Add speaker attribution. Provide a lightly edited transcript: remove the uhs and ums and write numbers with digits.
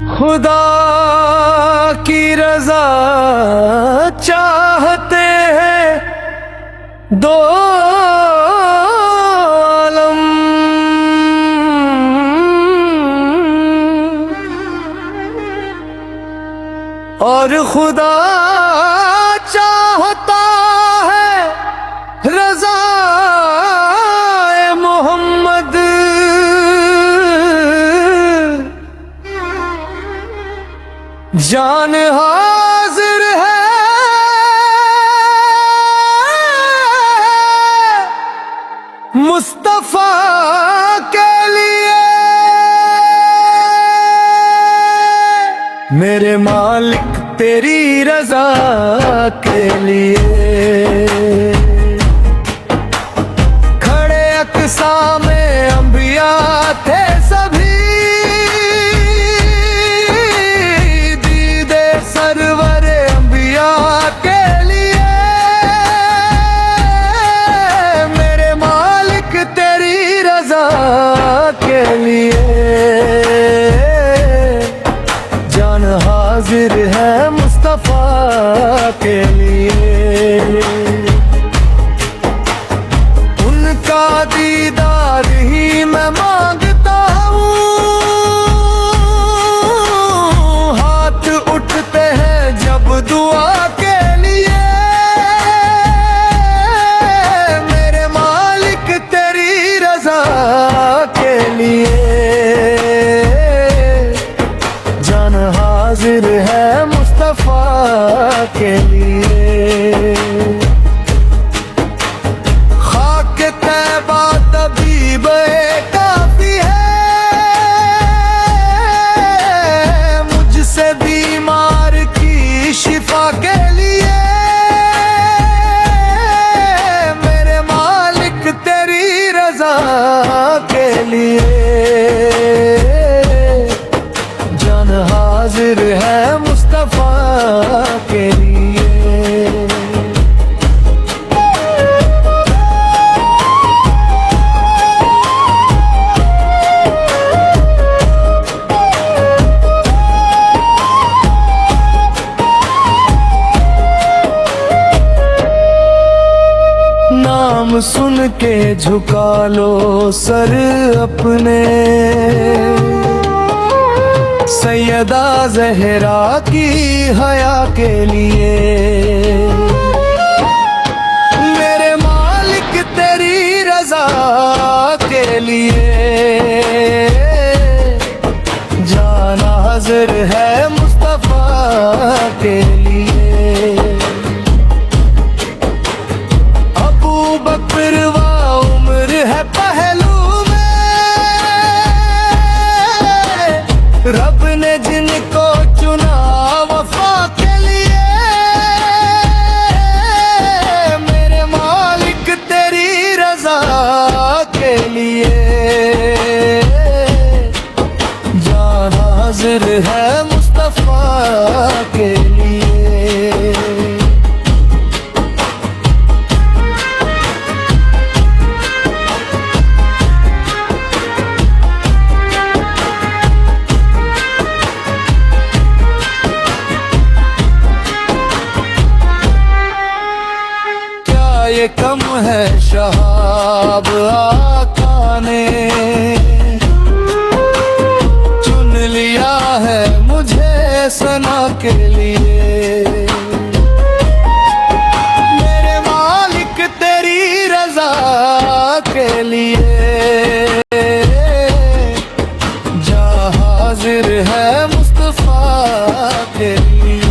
Speaker 1: खुदा की रजा चाहते हैं दो आलम, और खुदा चाहता है रजा मोहम्मद। जान हाजिर है मुस्तफा के लिए, मेरे मालिक तेरी रजा के लिए। खड़े अक्सा में अंबिया थे सभी, दीदे सरवर अंबिया के लिए, मेरे मालिक तेरी रजा के लिए। जान हाजिर है मुस्तफा के लिए, उनका दीदार ही मैं मांगता हूँ। हाथ उठते हैं जब दुआ के लिए, मेरे मालिक तेरी रजा के लिए। जान हाजिर है मुस्तफा के लिए। खाक तैबा तबीब काफी है, मुझसे बीमार की शिफा के लिए, मेरे मालिक तेरी रजा के लिए। जान हाजिर है मुस्तफा के लिए। नाम सुन के झुका लो सर अपने, सैयदा ज़हरा की हया के लिए, मेरे मालिक तेरी रजा के लिए। जान हाजिर है मुस्तफा के लिए। अबू बकर वा उम्र है पहलू में, रब ने जिनको चुना वफा के लिए, मेरे मालिक तेरी रजा के लिए। जान हाजिर है मुस्तफा के लिए। ये कम है शहाब आका ने, चुन लिया है मुझे सना के लिए, मेरे मालिक तेरी रजा के लिए। जा हाजिर है मुस्तफा के लिए।